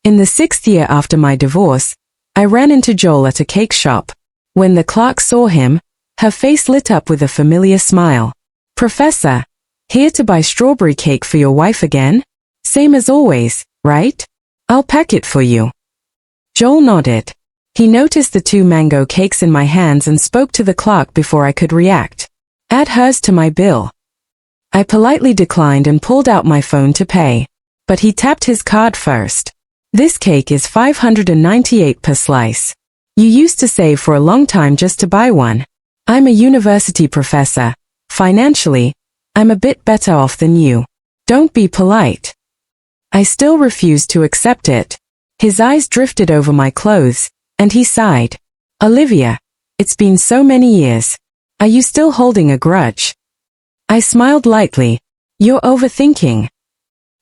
In the 6th year after my divorce, I ran into Joel at a cake shop. When the clerk saw him, her face lit up with a familiar smile. "Professor, here to buy strawberry cake for your wife again? Same as always, right? I'll pack it for you." Joel nodded. He noticed the 2 mango cakes in my hands and spoke to the clerk before I could react. "Add hers to my bill." I politely declined and pulled out my phone to pay. But he tapped his card first. "This cake is $598 per slice. You used to save for a long time just to buy one. I'm a university professor. Financially, I'm a bit better off than you. Don't be polite." I still refused to accept it. His eyes drifted over my clothes, and he sighed. "Olivia, it's been so many years. Are you still holding a grudge?" I smiled lightly. "You're overthinking."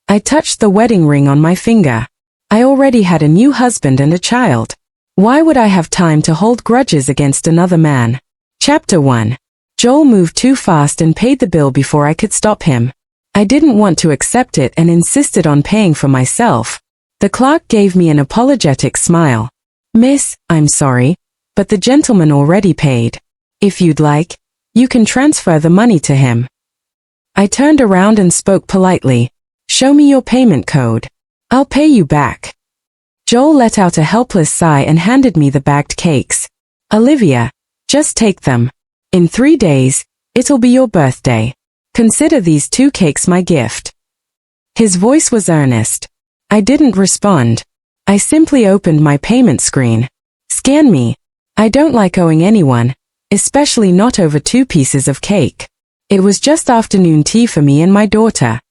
I touched the wedding ring on my finger. I already had a new husband and a child. Why would I have time to hold grudges against another man? Chapter 1. Joel moved too fast and paid the bill before I could stop him. I didn't want to accept it and insisted on paying for myself. The clerk gave me an apologetic smile. "Miss, I'm sorry, but the gentleman already paid. If you'd like, you can transfer the money to him." I turned around and spoke politely. "Show me your payment code. I'll pay you back." Joel let out a helpless sigh and handed me the bagged cakes. "Olivia, just take them. In 3 days, it'll be your birthday. Consider these 2 cakes my gift." His voice was earnest. I didn't respond. I simply opened my payment screen. "Scan me. I don't like owing anyone, especially not over 2 pieces of cake." It was just afternoon tea for me and my daughter.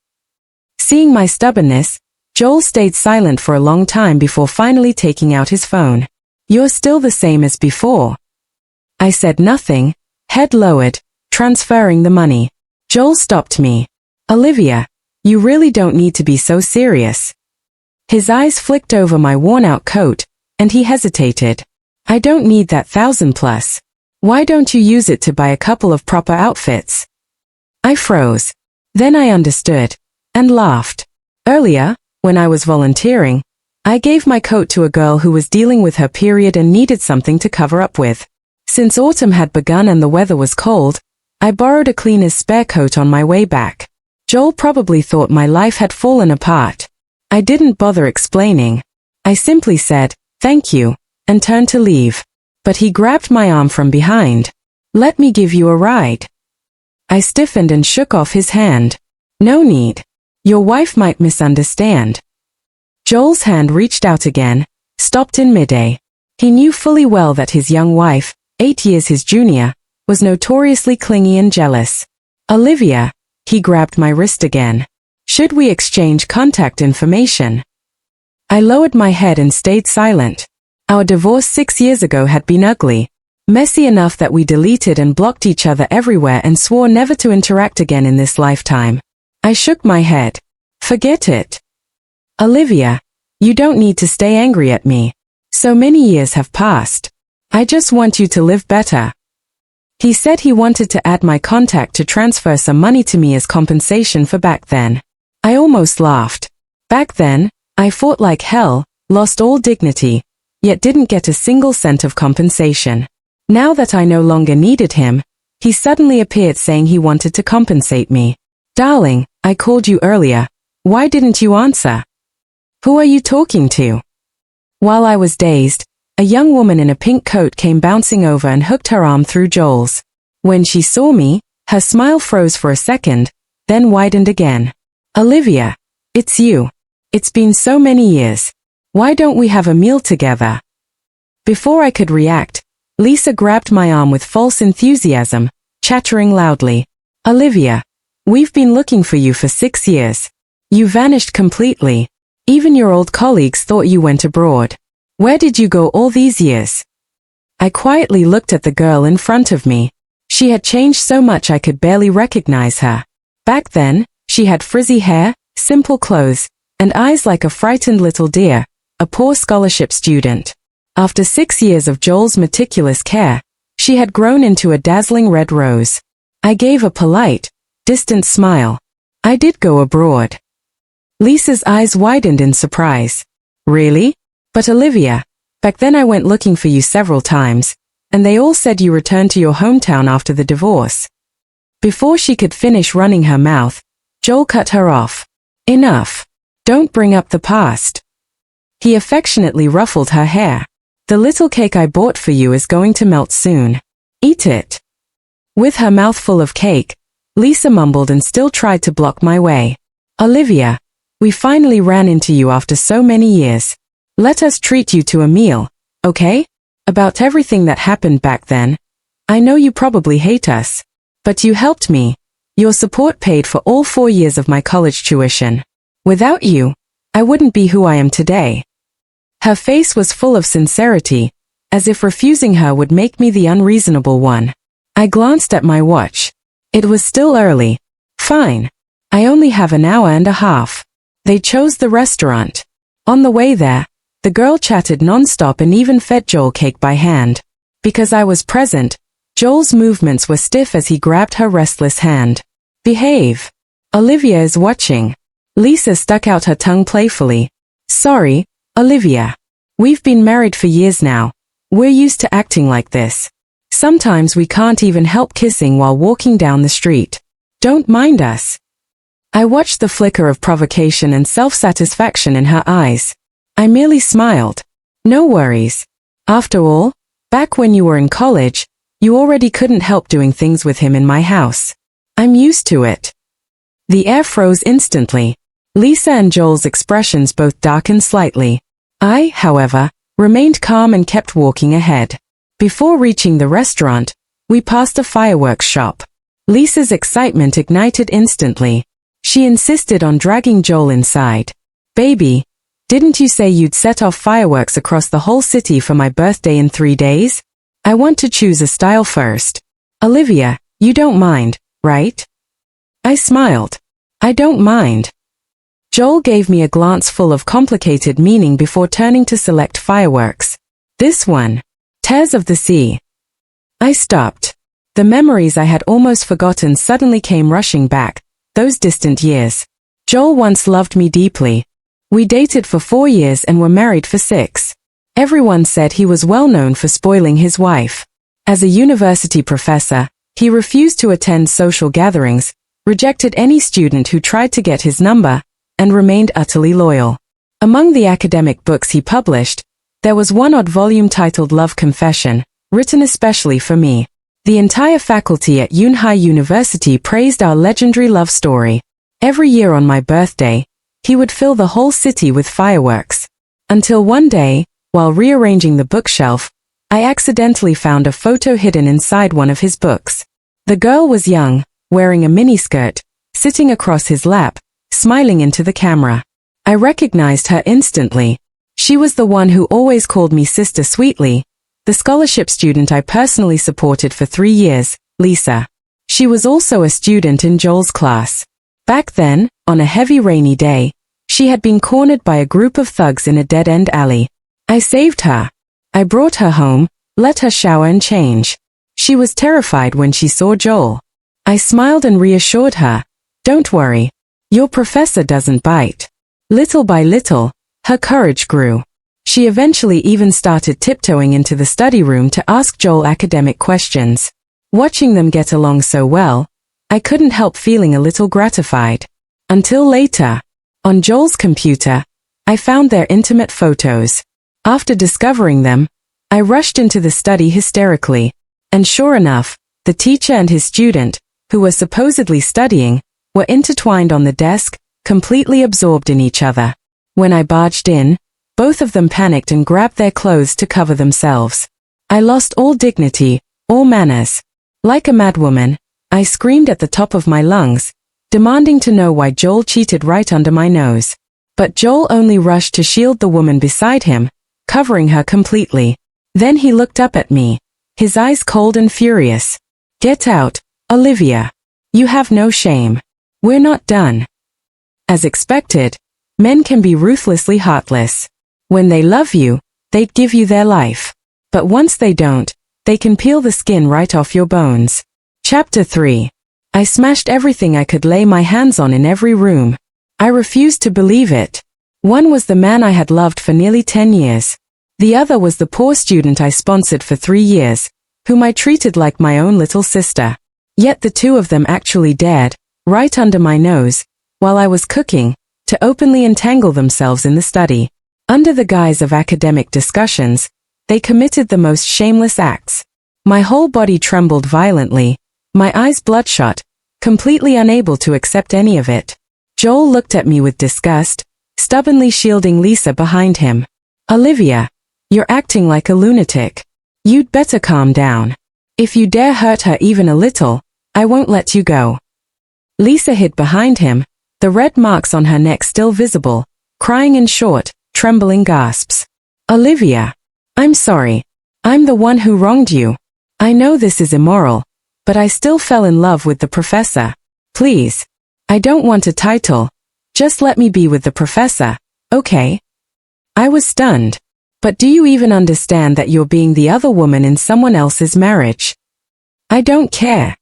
Seeing my stubbornness, Joel stayed silent for a long time before finally taking out his phone. "You're still the same as before." I said nothing, head lowered, transferring the money. Joel stopped me. "Olivia, you really don't need to be so serious." His eyes flicked over my worn-out coat, and he hesitated. "I don't need that 1,000 plus. Why don't you use it to buy a couple of proper outfits?" I froze. Then I understood, and laughed. Earlier, when I was volunteering, I gave my coat to a girl who was dealing with her period and needed something to cover up with. Since autumn had begun and the weather was cold, I borrowed a cleaner's spare coat on my way back. Joel probably thought my life had fallen apart. I didn't bother explaining. I simply said, "Thank you," and turned to leave. But he grabbed my arm from behind. "Let me give you a ride." I stiffened and shook off his hand. "No need. Your wife might misunderstand." Joel's hand reached out again, stopped in mid-air. He knew fully well that his young wife, 8 years his junior, was notoriously clingy and jealous. "Olivia," he grabbed my wrist again. "Should we exchange contact information?" I lowered my head and stayed silent. Our divorce 6 years ago had been ugly. Messy enough that we deleted and blocked each other everywhere and swore never to interact again in this lifetime. I shook my head. "Forget it. Olivia, you don't need to stay angry at me. So many years have passed. I just want you to live better." He said he wanted to add my contact to transfer some money to me as compensation for back then. I almost laughed. Back then, I fought like hell, lost all dignity, yet didn't get a single cent of compensation. Now that I no longer needed him, he suddenly appeared saying he wanted to compensate me. "Darling, I called you earlier. Why didn't you answer? Who are you talking to?" While I was dazed, a young woman in a pink coat came bouncing over and hooked her arm through Joel's. When she saw me, her smile froze for a second, then widened again. "Olivia, it's you. It's been so many years. Why don't we have a meal together?" Before I could react, Lisa grabbed my arm with false enthusiasm, chattering loudly. "Olivia, we've been looking for you for 6 years. You vanished completely. Even your old colleagues thought you went abroad. Where did you go all these years?" I quietly looked at the girl in front of me. She had changed so much I could barely recognize her. Back then, she had frizzy hair, simple clothes, and eyes like a frightened little deer, a poor scholarship student. After 6 years of Joel's meticulous care, she had grown into a dazzling red rose. I gave a polite, distant smile. "I did go abroad." Lisa's eyes widened in surprise. Really? But Olivia, back then I went looking for you several times, and they all said you returned to your hometown after the divorce. Before she could finish running her mouth, Joel cut her off. Enough. Don't bring up the past. He affectionately ruffled her hair. The little cake I bought for you is going to melt soon. Eat it. With her mouth full of cake, Lisa mumbled and still tried to block my way. Olivia, we finally ran into you after so many years. Let us treat you to a meal, okay? About everything that happened back then. I know you probably hate us, but you helped me. Your support paid for all 4 years of my college tuition. Without you, I wouldn't be who I am today. Her face was full of sincerity, as if refusing her would make me the unreasonable one. I glanced at my watch. It was still early. Fine. I only have an hour and a half. They chose the restaurant. On the way there, the girl chatted non-stop and even fed Joel cake by hand. Because I was present, Joel's movements were stiff as he grabbed her restless hand. Behave. Olivia is watching. Lisa stuck out her tongue playfully. Sorry, Olivia. We've been married for years now. We're used to acting like this. Sometimes we can't even help kissing while walking down the street. Don't mind us. I watched the flicker of provocation and self-satisfaction in her eyes. I merely smiled. No worries. After all, back when you were in college, you already couldn't help doing things with him in my house. I'm used to it. The air froze instantly. Lisa and Joel's expressions both darkened slightly. I, however, remained calm and kept walking ahead. Before reaching the restaurant, we passed a fireworks shop. Lisa's excitement ignited instantly. She insisted on dragging Joel inside. Baby, didn't you say you'd set off fireworks across the whole city for my birthday in 3 days? I want to choose a style first. Olivia, you don't mind, right? I smiled. I don't mind. Joel gave me a glance full of complicated meaning before turning to select fireworks. This one. Tears of the Sea. I stopped. The memories I had almost forgotten suddenly came rushing back, those distant years. Joel once loved me deeply. We dated for 4 years and were married for 6. Everyone said he was well known for spoiling his wife. As a university professor, he refused to attend social gatherings, rejected any student who tried to get his number, and remained utterly loyal. Among the academic books he published, there was one odd volume titled Love Confession, written especially for me. The entire faculty at Yunhai University praised our legendary love story. Every year on my birthday, he would fill the whole city with fireworks. Until one day, while rearranging the bookshelf, I accidentally found a photo hidden inside one of his books. The girl was young, wearing a miniskirt, sitting across his lap, smiling into the camera. I recognized her instantly. She was the one who always called me Sister Sweetly, the scholarship student I personally supported for 3 years, Lisa. She was also a student in Joel's class. Back then, on a heavy rainy day, she had been cornered by a group of thugs in a dead-end alley. I saved her. I brought her home, let her shower and change. She was terrified when she saw Joel. I smiled and reassured her. Don't worry. Your professor doesn't bite. Little by little, her courage grew. She eventually even started tiptoeing into the study room to ask Joel academic questions. Watching them get along so well, I couldn't help feeling a little gratified. Until later, on Joel's computer, I found their intimate photos. After discovering them, I rushed into the study hysterically. And sure enough, the teacher and his student, who were supposedly studying, were intertwined on the desk, completely absorbed in each other. When I barged in, both of them panicked and grabbed their clothes to cover themselves. I lost all dignity, all manners. Like a madwoman, I screamed at the top of my lungs, demanding to know why Joel cheated right under my nose. But Joel only rushed to shield the woman beside him, covering her completely. Then he looked up at me, his eyes cold and furious. Get out, Olivia. You have no shame. We're not done. As expected, men can be ruthlessly heartless. When they love you, they'd give you their life. But once they don't, they can peel the skin right off your bones. Chapter 3. I smashed everything I could lay my hands on in every room. I refused to believe it. One was the man I had loved for nearly 10 years. The other was the poor student I sponsored for 3 years, whom I treated like my own little sister. Yet the two of them actually dared, right under my nose, while I was cooking, to openly entangle themselves in the study. Under the guise of academic discussions, they committed the most shameless acts. My whole body trembled violently, my eyes bloodshot, completely unable to accept any of it. Joel looked at me with disgust, stubbornly shielding Lisa behind him. "Olivia, you're acting like a lunatic. You'd better calm down. If you dare hurt her even a little, I won't let you go." Lisa hid behind him, the red marks on her neck still visible, crying in short, trembling gasps. "Olivia, I'm sorry. I'm the one who wronged you. I know this is immoral, but I still fell in love with the professor. Please. I don't want a title. Just let me be with the professor, okay?" I was stunned. "But do you even understand that you're being the other woman in someone else's marriage?" "I don't care."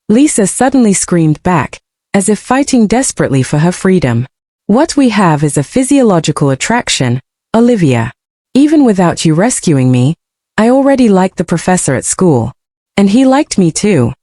Lisa suddenly screamed back, as if fighting desperately for her freedom. "What we have is a physiological attraction, Olivia. Even without you rescuing me, I already liked the professor at school. And he liked me too."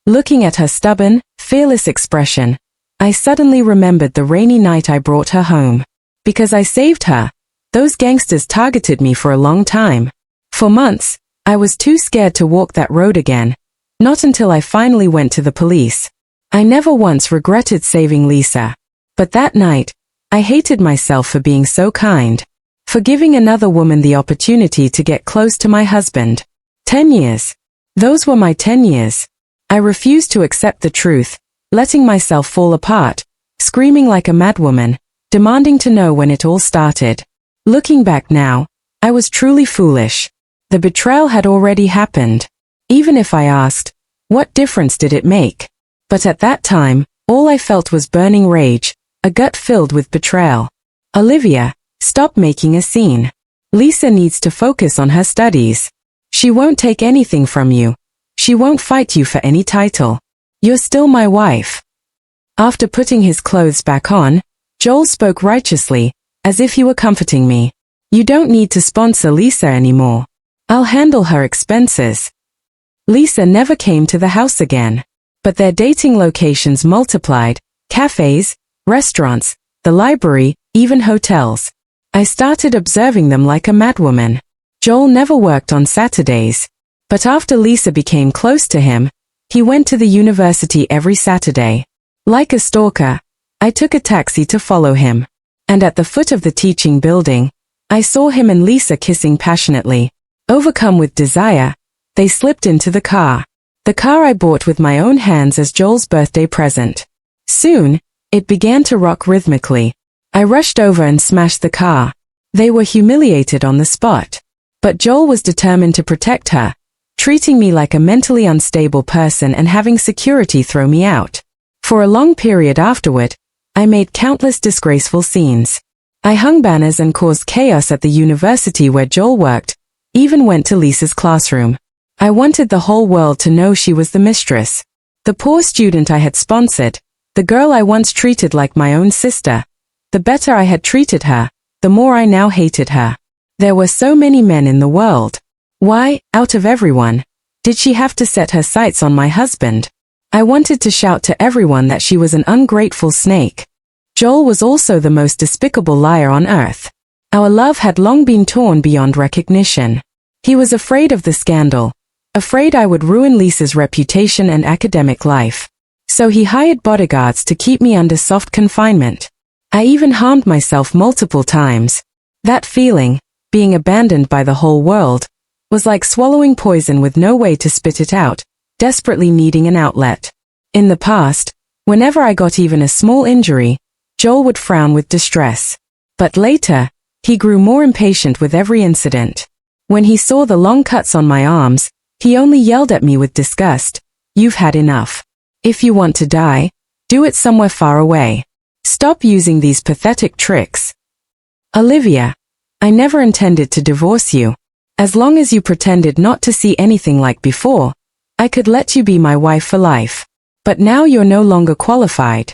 Looking at her stubborn, fearless expression, I suddenly remembered the rainy night I brought her home. Because I saved her, those gangsters targeted me for a long time. For months, I was too scared to walk that road again. Not until I finally went to the police. I never once regretted saving Lisa. But that night, I hated myself for being so kind. For giving another woman the opportunity to get close to my husband. 10 years. Those were my 10 years. I refused to accept the truth, letting myself fall apart, screaming like a madwoman, demanding to know when it all started. Looking back now, I was truly foolish. The betrayal had already happened. Even if I asked, what difference did it make? But at that time, all I felt was burning rage, a gut filled with betrayal. "Olivia, stop making a scene. Lisa needs to focus on her studies. She won't take anything from you. She won't fight you for any title. You're still my wife." After putting his clothes back on, Joel spoke righteously, as if he were comforting me. "You don't need to sponsor Lisa anymore. I'll handle her expenses." Lisa never came to the house again. But their dating locations multiplied, cafes, restaurants, the library, even hotels. I started observing them like a madwoman. Joel never worked on Saturdays. But after Lisa became close to him, he went to the university every Saturday. Like a stalker, I took a taxi to follow him. And at the foot of the teaching building, I saw him and Lisa kissing passionately. Overcome with desire, they slipped into the car. The car I bought with my own hands as Joel's birthday present. Soon, it began to rock rhythmically. I rushed over and smashed the car. They were humiliated on the spot. But Joel was determined to protect her, treating me like a mentally unstable person and having security throw me out. For a long period afterward, I made countless disgraceful scenes. I hung banners and caused chaos at the university where Joel worked, even went to Lisa's classroom. I wanted the whole world to know she was the mistress. The poor student I had sponsored, the girl I once treated like my own sister. The better I had treated her, the more I now hated her. There were so many men in the world. Why, out of everyone, did she have to set her sights on my husband? I wanted to shout to everyone that she was an ungrateful snake. Joel was also the most despicable liar on earth. Our love had long been torn beyond recognition. He was afraid of the scandal, afraid I would ruin Lisa's reputation and academic life. So he hired bodyguards to keep me under soft confinement. I even harmed myself multiple times. That feeling, being abandoned by the whole world, was like swallowing poison with no way to spit it out, desperately needing an outlet. In the past, whenever I got even a small injury, Joel would frown with distress. But later, he grew more impatient with every incident. When he saw the long cuts on my arms, he only yelled at me with disgust, "You've had enough. If you want to die, do it somewhere far away. Stop using these pathetic tricks." "Olivia, I never intended to divorce you. As long as you pretended not to see anything like before, I could let you be my wife for life. But now you're no longer qualified."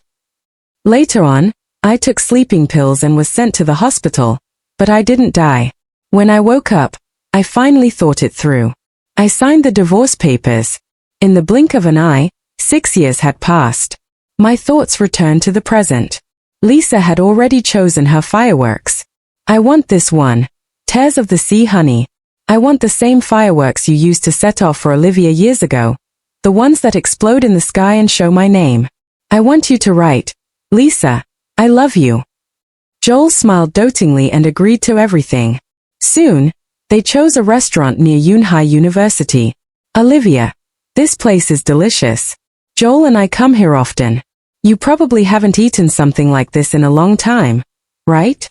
Later on, I took sleeping pills and was sent to the hospital, but I didn't die. When I woke up, I finally thought it through. I signed the divorce papers. In the blink of an eye, 6 years had passed. My thoughts returned to the present. Lisa had already chosen her fireworks. I want this one. Tears of the sea, honey. I want the same fireworks you used to set off for Olivia years ago. The ones that explode in the sky and show my name. I want you to write, Lisa, I love you. Joel smiled dotingly and agreed to everything. Soon, they chose a restaurant near Yunhai University. Olivia, this place is delicious. Joel and I come here often. You probably haven't eaten something like this in a long time, right?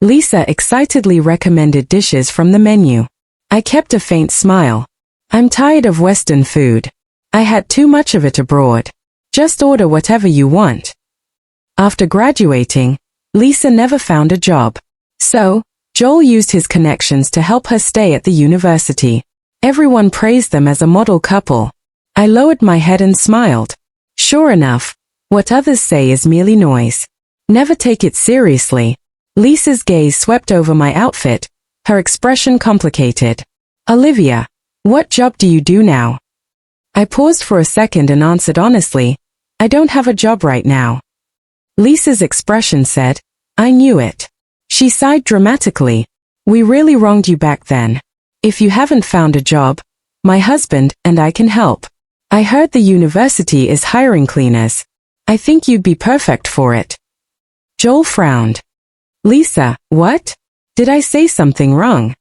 Lisa excitedly recommended dishes from the menu. I kept a faint smile. I'm tired of Western food. I had too much of it abroad. Just order whatever you want. After graduating, Lisa never found a job. So, Joel used his connections to help her stay at the university. Everyone praised them as a model couple. I lowered my head and smiled. Sure enough, what others say is merely noise. Never take it seriously. Lisa's gaze swept over my outfit, her expression complicated. Olivia, what job do you do now? I paused for a second and answered honestly, I don't have a job right now. Lisa's expression said, I knew it. She sighed dramatically. We really wronged you back then. If you haven't found a job, my husband and I can help. I heard the university is hiring cleaners. I think you'd be perfect for it. Joel frowned. Lisa, what? Did I say something wrong?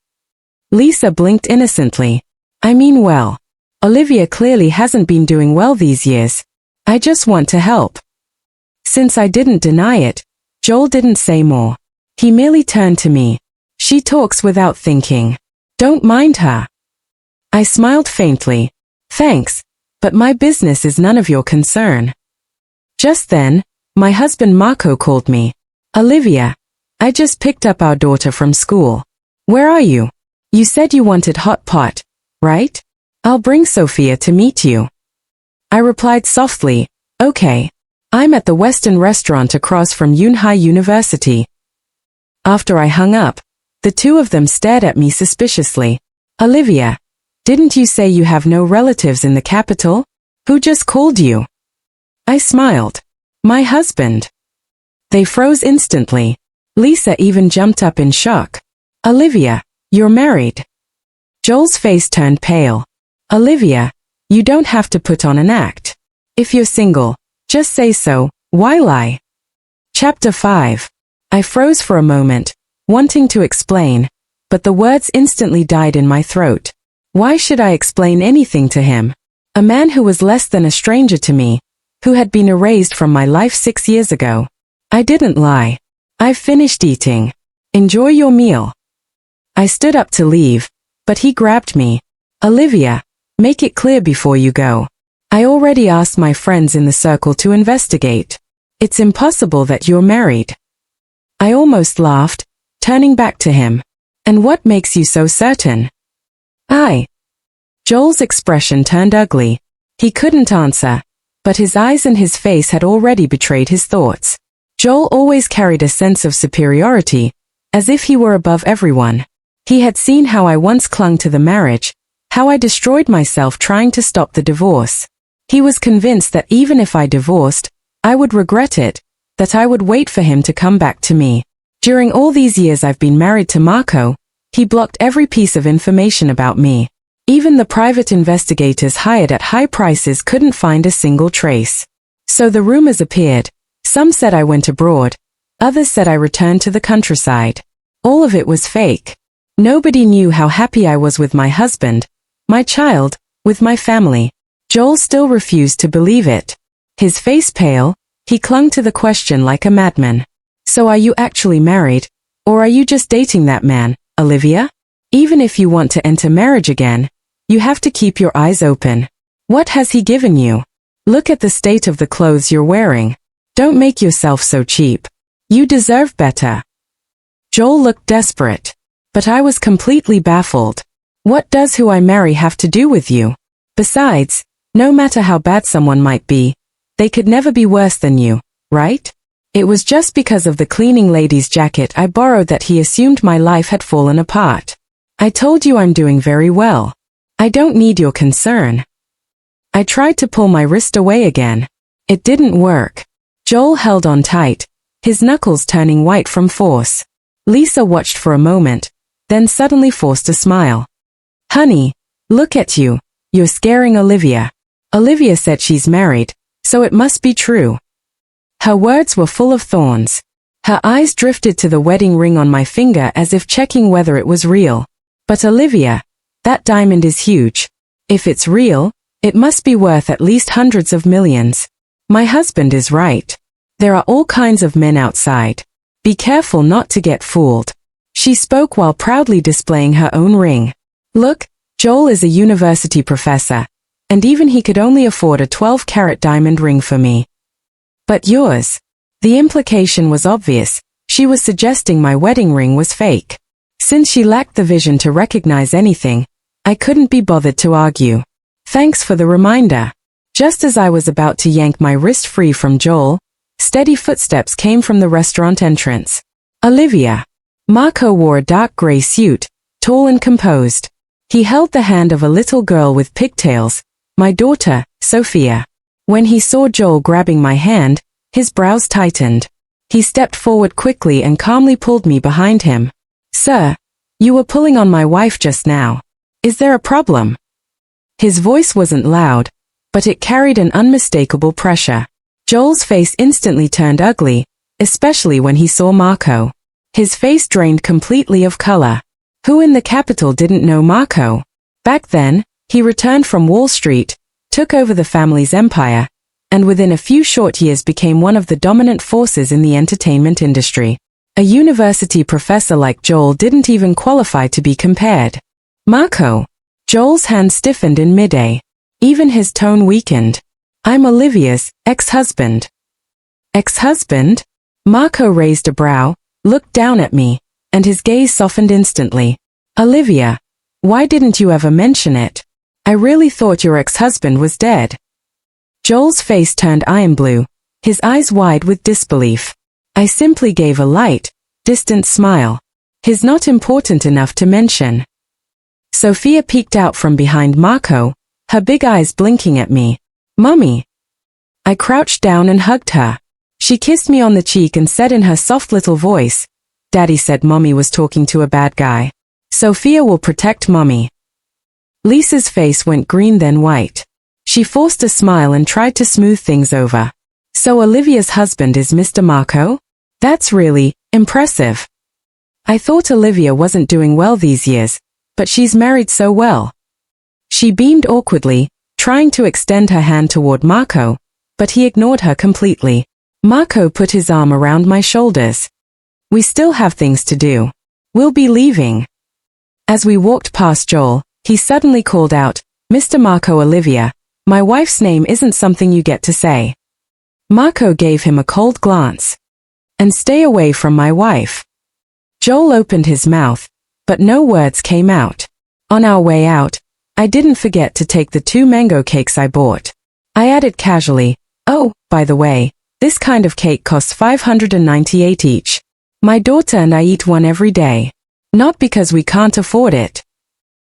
Lisa blinked innocently. I mean well. Olivia clearly hasn't been doing well these years. I just want to help. Since I didn't deny it, Joel didn't say more. He merely turned to me. She talks without thinking. Don't mind her. I smiled faintly. Thanks, but my business is none of your concern. Just then, my husband Marco called me. Olivia, I just picked up our daughter from school. Where are you? You said you wanted hot pot, right? I'll bring Sophia to meet you. I replied softly, okay. I'm at the Western restaurant across from Yunhai University. After I hung up, the two of them stared at me suspiciously. Olivia, didn't you say you have no relatives in the capital? Who just called you? I smiled. My husband. They froze instantly. Lisa even jumped up in shock. Olivia, you're married. Joel's face turned pale. Olivia, you don't have to put on an act. If you're single, just say so, why lie? Chapter 5. I froze for a moment, wanting to explain, but the words instantly died in my throat. Why should I explain anything to him? A man who was less than a stranger to me, who had been erased from my life 6 years ago. I didn't lie. I've finished eating. Enjoy your meal. I stood up to leave, but he grabbed me. Olivia, make it clear before you go. I already asked my friends in the circle to investigate. It's impossible that you're married. I almost laughed, turning back to him. And what makes you so certain? Joel's expression turned ugly. He couldn't answer, but his eyes and his face had already betrayed his thoughts. Joel always carried a sense of superiority, as if he were above everyone. He had seen how I once clung to the marriage, how I destroyed myself trying to stop the divorce. He was convinced that even if I divorced, I would regret it, that I would wait for him to come back to me. During all these years I've been married to Marco, he blocked every piece of information about me. Even the private investigators hired at high prices couldn't find a single trace. So the rumors appeared. Some said I went abroad. Others said I returned to the countryside. All of it was fake. Nobody knew how happy I was with my husband, my child, with my family. Joel still refused to believe it. His face pale, he clung to the question like a madman. So are you actually married, or are you just dating that man, Olivia? Even if you want to enter marriage again, you have to keep your eyes open. What has he given you? Look at the state of the clothes you're wearing. Don't make yourself so cheap. You deserve better. Joel looked desperate. But I was completely baffled. What does who I marry have to do with you? Besides, no matter how bad someone might be, they could never be worse than you, right? It was just because of the cleaning lady's jacket I borrowed that he assumed my life had fallen apart. I told you I'm doing very well. I don't need your concern. I tried to pull my wrist away again. It didn't work. Joel held on tight, his knuckles turning white from force. Lisa watched for a moment, then suddenly forced a smile. Honey, look at you. You're scaring Olivia. Olivia said she's married, so it must be true. Her words were full of thorns. Her eyes drifted to the wedding ring on my finger as if checking whether it was real. But Olivia, that diamond is huge. If it's real, it must be worth at least hundreds of millions. My husband is right. There are all kinds of men outside. Be careful not to get fooled. She spoke while proudly displaying her own ring. Look, Joel is a university professor, and even he could only afford a 12-carat diamond ring for me. But yours. The implication was obvious. She was suggesting my wedding ring was fake. Since she lacked the vision to recognize anything, I couldn't be bothered to argue. Thanks for the reminder. Just as I was about to yank my wrist free from Joel, steady footsteps came from the restaurant entrance. Olivia. Marco wore a dark gray suit, tall and composed. He held the hand of a little girl with pigtails, my daughter, Sophia. When he saw Joel grabbing my hand, his brows tightened. He stepped forward quickly and calmly pulled me behind him. Sir, you were pulling on my wife just now. Is there a problem? His voice wasn't loud, but it carried an unmistakable pressure. Joel's face instantly turned ugly, especially when he saw Marco. His face drained completely of color. Who in the capital didn't know Marco? Back then, he returned from Wall Street, took over the family's empire, and within a few short years became one of the dominant forces in the entertainment industry. A university professor like Joel didn't even qualify to be compared. Marco. Joel's hand stiffened in mid-air. Even his tone weakened. I'm Olivia's ex-husband. Ex-husband? Marco raised a brow, looked down at me, and his gaze softened instantly. Olivia, why didn't you ever mention it? I really thought your ex-husband was dead. Joel's face turned iron blue, his eyes wide with disbelief. I simply gave a light, distant smile. He's not important enough to mention. Sophia peeked out from behind Marco, her big eyes blinking at me. Mummy. I crouched down and hugged her. She kissed me on the cheek and said in her soft little voice, Daddy said Mommy was talking to a bad guy. Sophia will protect Mommy. Lisa's face went green then white. She forced a smile and tried to smooth things over. So Olivia's husband is Mr. Marco? That's really impressive. I thought Olivia wasn't doing well these years, but she's married so well. She beamed awkwardly, trying to extend her hand toward Marco, but he ignored her completely. Marco put his arm around my shoulders. We still have things to do. We'll be leaving. As we walked past Joel, he suddenly called out, Mr. Marco. Olivia, my wife's name isn't something you get to say. Marco gave him a cold glance. And stay away from my wife. Joel opened his mouth, but no words came out. On our way out, I didn't forget to take the 2 mango cakes I bought. I added casually, oh, by the way, this kind of cake costs $598 each. My daughter and I eat one every day. Not because we can't afford it.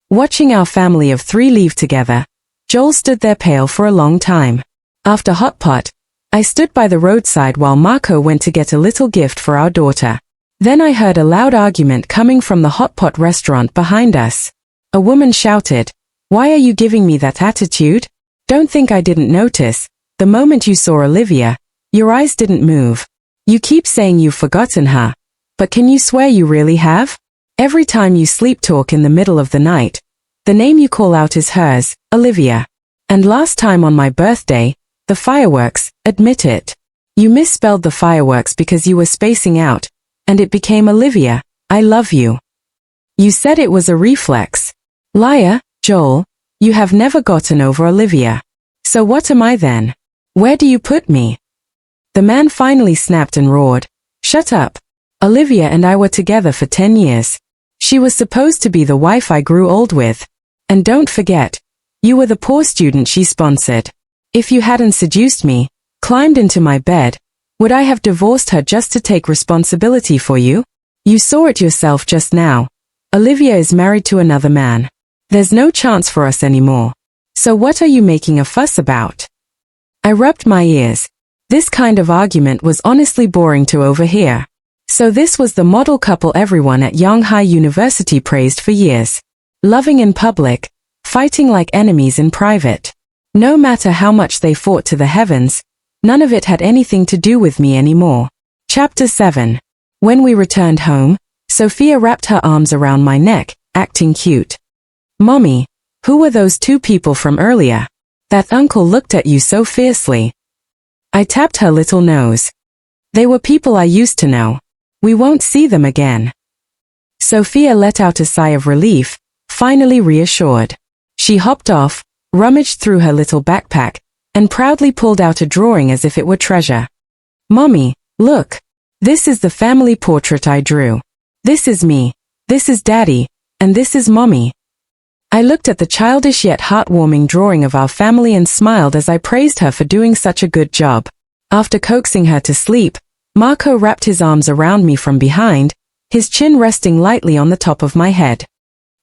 Watching our family of 3 leave together, Joel stood there pale for a long time. After hot pot, I stood by the roadside while Marco went to get a little gift for our daughter. Then I heard a loud argument coming from the hot pot restaurant behind us. A woman shouted, Why are you giving me that attitude? Don't think I didn't notice. The moment you saw Olivia, your eyes didn't move. You keep saying you've forgotten her. But can you swear you really have? Every time you sleep talk in the middle of the night, the name you call out is hers, Olivia. And last time on my birthday, the fireworks, admit it. You misspelled the fireworks because you were spacing out, and it became Olivia, I love you. You said it was a reflex. Liar, Joel, you have never gotten over Olivia. So what am I then? Where do you put me? The man finally snapped and roared, Shut up. Olivia and I were together for 10 years. She was supposed to be the wife I grew old with. And don't forget, you were the poor student she sponsored. If you hadn't seduced me, climbed into my bed, Would I have divorced her just to take responsibility for you? You saw it yourself just now. Olivia is married to another man. There's no chance for us anymore. So what are you making a fuss about? I rubbed my ears. This kind of argument was honestly boring to overhear. So this was the model couple everyone at Yanghai University praised for years. Loving in public, fighting like enemies in private. No matter how much they fought to the heavens, none of it had anything to do with me anymore. Chapter 7. When we returned home, Sophia wrapped her arms around my neck, acting cute. Mommy, who were those two people from earlier? That uncle looked at you so fiercely. I tapped her little nose. They were people I used to know. We won't see them again. Sophia let out a sigh of relief, finally reassured. She hopped off, rummaged through her little backpack, and proudly pulled out a drawing as if it were treasure. Mommy, look. This is the family portrait I drew. This is me. This is Daddy. And this is Mommy. I looked at the childish yet heartwarming drawing of our family and smiled as I praised her for doing such a good job. After coaxing her to sleep, Marco wrapped his arms around me from behind, his chin resting lightly on the top of my head.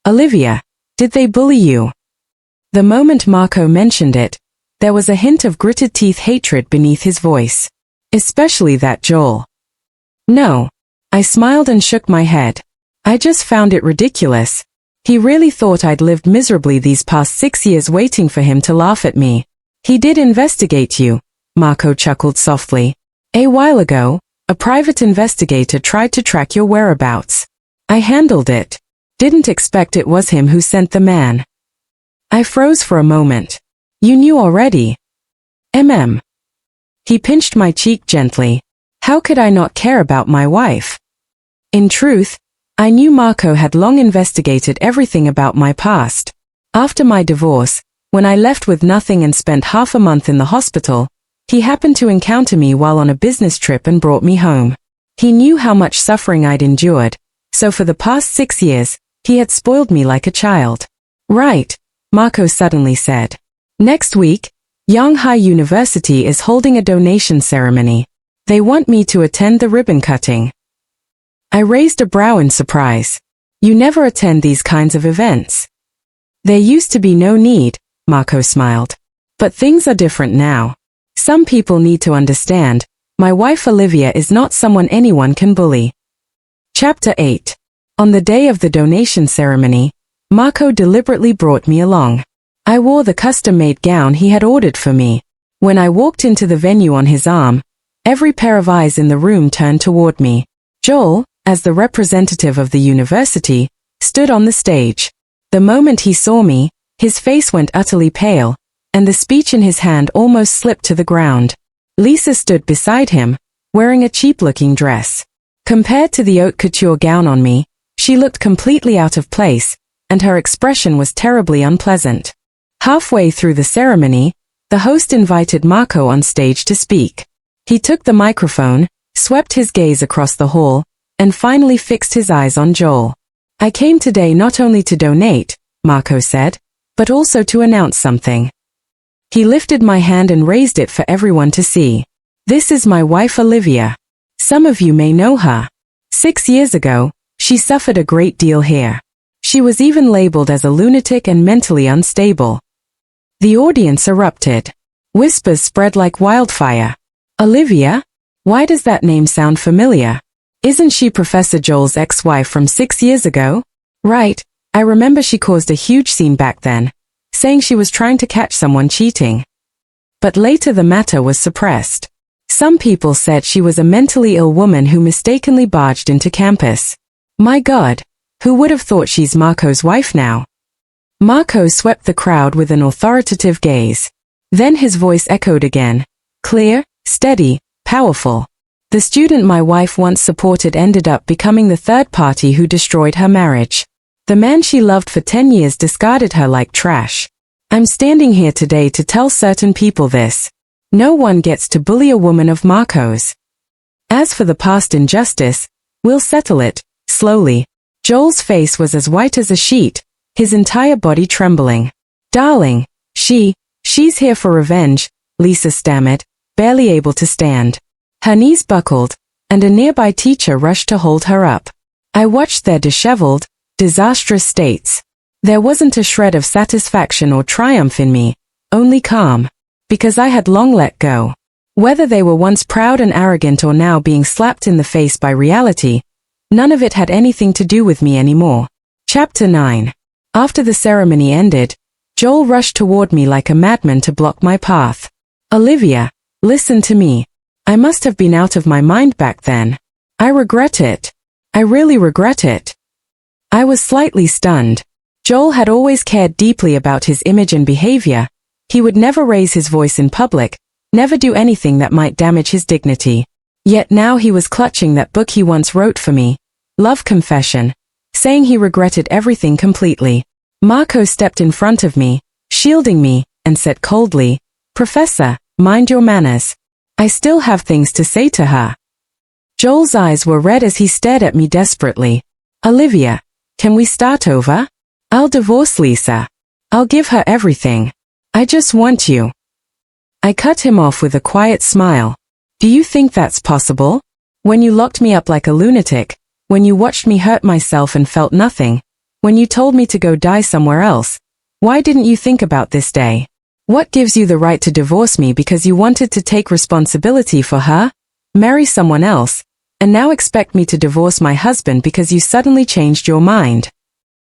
Olivia, did they bully you? The moment Marco mentioned it, there was a hint of gritted teeth hatred beneath his voice. Especially that Joel. No. I smiled and shook my head. I just found it ridiculous. He really thought I'd lived miserably these past 6 years waiting for him to laugh at me. He did investigate you, Marco chuckled softly. A while ago, a private investigator tried to track your whereabouts. I handled it. Didn't expect it was him who sent the man. I froze for a moment. You knew already. He pinched my cheek gently. How could I not care about my wife? In truth, I knew Marco had long investigated everything about my past. After my divorce, when I left with nothing and spent half a month in the hospital, he happened to encounter me while on a business trip and brought me home. He knew how much suffering I'd endured, so for the past 6 years, he had spoiled me like a child. Right, Marco suddenly said. Next week, Yanghai University is holding a donation ceremony. They want me to attend the ribbon cutting. I raised a brow in surprise. You never attend these kinds of events. There used to be no need, Marco smiled. But things are different now. Some people need to understand, my wife Olivia is not someone anyone can bully. Chapter 8. On the day of the donation ceremony, Marco deliberately brought me along. I wore the custom-made gown he had ordered for me. When I walked into the venue on his arm, every pair of eyes in the room turned toward me. Joel, as the representative of the university, stood on the stage. The moment he saw me, his face went utterly pale, and the speech in his hand almost slipped to the ground. Lisa stood beside him, wearing a cheap-looking dress. Compared to the haute couture gown on me, she looked completely out of place, and her expression was terribly unpleasant. Halfway through the ceremony, the host invited Marco on stage to speak. He took the microphone, swept his gaze across the hall, and finally fixed his eyes on Joel. I came today not only to donate, Marco said, but also to announce something. He lifted my hand and raised it for everyone to see. This is my wife Olivia. Some of you may know her. 6 years ago, she suffered a great deal here. She was even labeled as a lunatic and mentally unstable. The audience erupted. Whispers spread like wildfire. Olivia? Why does that name sound familiar? Isn't she Professor Joel's ex-wife from 6 years ago? Right, I remember she caused a huge scene back then, saying she was trying to catch someone cheating. But later the matter was suppressed. Some people said she was a mentally ill woman who mistakenly barged into campus. My God, who would have thought she's Marco's wife now? Marco swept the crowd with an authoritative gaze. Then his voice echoed again. Clear, steady, powerful. The student my wife once supported ended up becoming the third party who destroyed her marriage. The man she loved for 10 years discarded her like trash. I'm standing here today to tell certain people this. No one gets to bully a woman of Marco's. As for the past injustice, we'll settle it, slowly. Joel's face was as white as a sheet, his entire body trembling. Darling, she's here for revenge, Lisa stammered, barely able to stand. Her knees buckled, and a nearby teacher rushed to hold her up. I watched their disheveled, disastrous states. There wasn't a shred of satisfaction or triumph in me, only calm, because I had long let go. Whether they were once proud and arrogant or now being slapped in the face by reality, none of it had anything to do with me anymore. Chapter 9. After the ceremony ended, Joel rushed toward me like a madman to block my path. Olivia, listen to me. I must have been out of my mind back then. I regret it. I really regret it. I was slightly stunned. Joel had always cared deeply about his image and behavior. He would never raise his voice in public, never do anything that might damage his dignity. Yet now he was clutching that book he once wrote for me, Love Confession, saying he regretted everything completely. Marco stepped in front of me, shielding me, and said coldly, "Professor, mind your manners. I still have things to say to her." Joel's eyes were red as he stared at me desperately. "Olivia, can we start over? I'll divorce Lisa. I'll give her everything. I just want you." I cut him off with a quiet smile. "Do you think that's possible? When you locked me up like a lunatic, when you watched me hurt myself and felt nothing, when you told me to go die somewhere else, why didn't you think about this day? What gives you the right to divorce me because you wanted to take responsibility for her, marry someone else, and now expect me to divorce my husband because you suddenly changed your mind?"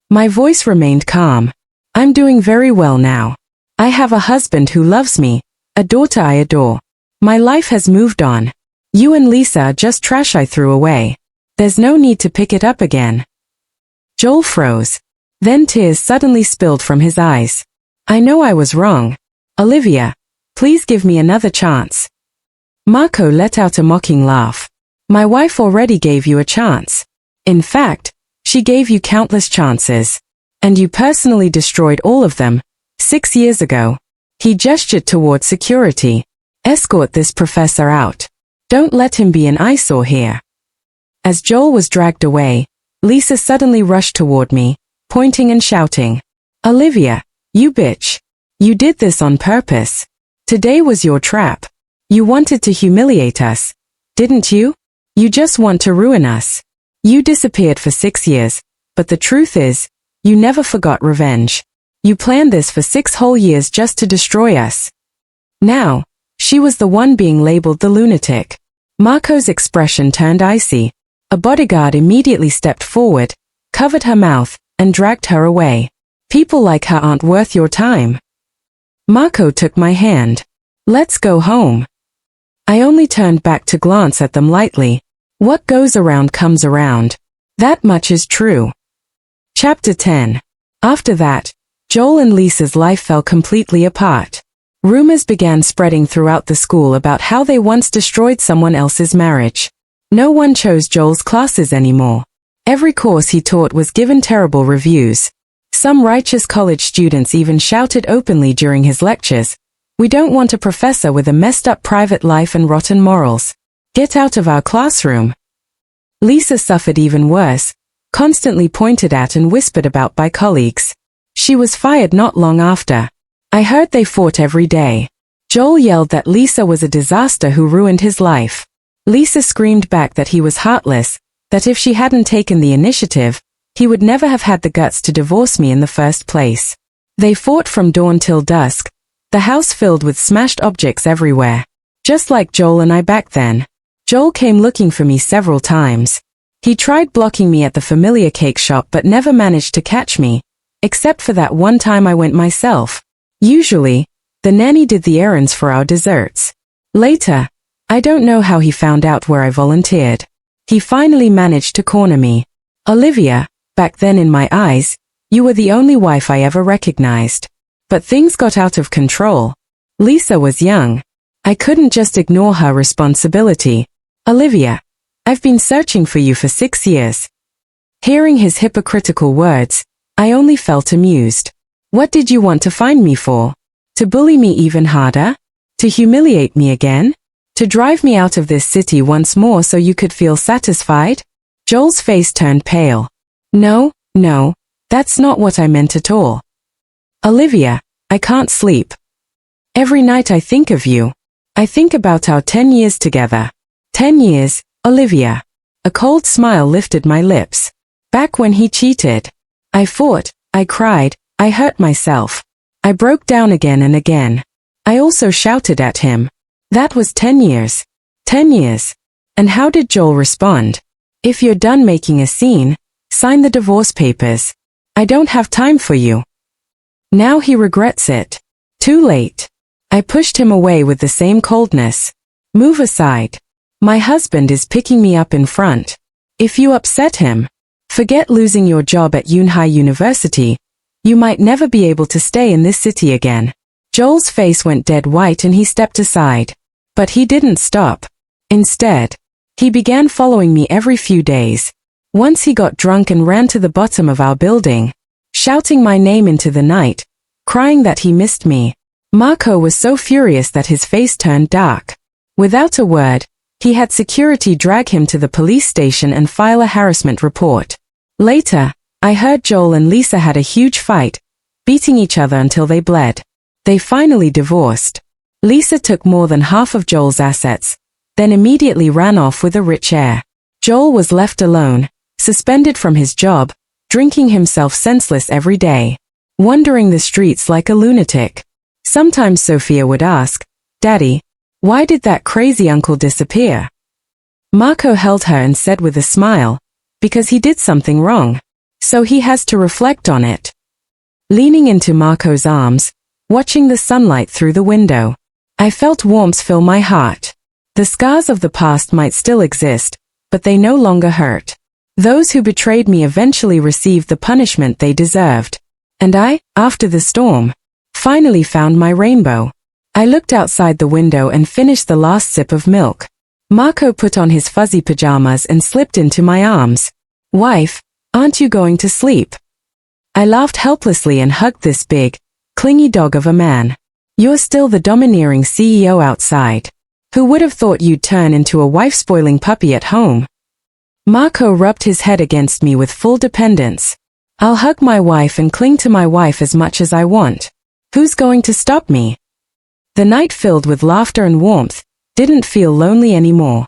My voice remained calm. "I'm doing very well now. I have a husband who loves me, a daughter I adore. My life has moved on. You and Lisa are just trash I threw away. There's no need to pick it up again." Joel froze. Then tears suddenly spilled from his eyes. "I know I was wrong. Olivia, please give me another chance." Marco let out a mocking laugh. "My wife already gave you a chance. In fact, she gave you countless chances. And you personally destroyed all of them, 6 years ago." He gestured toward security. "Escort this professor out. Don't let him be an eyesore here." As Joel was dragged away, Lisa suddenly rushed toward me, pointing and shouting, "Olivia, you bitch. You did this on purpose. Today was your trap. You wanted to humiliate us, didn't you? You just want to ruin us. You disappeared for 6 years, but the truth is, you never forgot revenge. You planned this for 6 whole years just to destroy us." Now, she was the one being labeled the lunatic. Marco's expression turned icy. A bodyguard immediately stepped forward, covered her mouth, and dragged her away. "People like her aren't worth your time." Marco took my hand. "Let's go home." I only turned back to glance at them lightly. What goes around comes around. That much is true. Chapter 10. After that, Joel and Lisa's life fell completely apart. Rumors began spreading throughout the school about how they once destroyed someone else's marriage. No one chose Joel's classes anymore. Every course he taught was given terrible reviews. Some righteous college students even shouted openly during his lectures, "We don't want a professor with a messed up private life and rotten morals. Get out of our classroom." Lisa suffered even worse, constantly pointed at and whispered about by colleagues. She was fired not long after. I heard they fought every day. Joel yelled that Lisa was a disaster who ruined his life. Lisa screamed back that he was heartless, that if she hadn't taken the initiative, he would never have had the guts to divorce me in the first place. They fought from dawn till dusk, the house filled with smashed objects everywhere. Just like Joel and I back then. Joel came looking for me several times. He tried blocking me at the familiar cake shop but never managed to catch me, except for that one time I went myself. Usually, the nanny did the errands for our desserts. Later, I don't know how he found out where I volunteered. He finally managed to corner me. "Olivia, back then in my eyes, you were the only wife I ever recognized. But things got out of control. Lisa was young. I couldn't just ignore her responsibility. Olivia, I've been searching for you for 6 years." Hearing his hypocritical words, I only felt amused. What did you want to find me for? To bully me even harder? To humiliate me again? To drive me out of this city once more so you could feel satisfied? Joel's face turned pale. No, that's not what I meant at all. Olivia, I can't sleep. Every night I think of you. I think about our 10 years together. 10 years, Olivia. A cold smile lifted my lips. Back when he cheated. I fought, I cried, I hurt myself. I broke down again and again. I also shouted at him. That was 10 years. 10 years. And how did Joel respond? If you're done making a scene, sign the divorce papers. I don't have time for you. Now he regrets it. Too late. I pushed him away with the same coldness. Move aside. My husband is picking me up in front. If you upset him, forget losing your job at Yunhai University. You might never be able to stay in this city again. Joel's face went dead white and he stepped aside. But he didn't stop. Instead, he began following me every few days. Once he got drunk and ran to the bottom of our building, shouting my name into the night, crying that he missed me. Marco was so furious that his face turned dark. Without a word, he had security drag him to the police station and file a harassment report. Later, I heard Joel and Lisa had a huge fight, beating each other until they bled. They finally divorced. Lisa took more than half of Joel's assets, then immediately ran off with a rich heir. Joel was left alone, suspended from his job, drinking himself senseless every day, wandering the streets like a lunatic. Sometimes Sophia would ask, "Daddy, why did that crazy uncle disappear?" Marco held her and said with a smile, "Because he did something wrong. So he has to reflect on it." Leaning into Marco's arms, watching the sunlight through the window, I felt warmth fill my heart. The scars of the past might still exist, but they no longer hurt. Those who betrayed me eventually received the punishment they deserved. And I, after the storm, finally found my rainbow. I looked outside the window and finished the last sip of milk. Marco put on his fuzzy pajamas and slipped into my arms. "Wife, aren't you going to sleep?" I laughed helplessly and hugged this big, clingy dog of a man. "You're still the domineering CEO outside. Who would have thought you'd turn into a wife-spoiling puppy at home?" Marco rubbed his head against me with full dependence. "I'll hug my wife and cling to my wife as much as I want. Who's going to stop me?" The night, filled with laughter and warmth, didn't feel lonely anymore.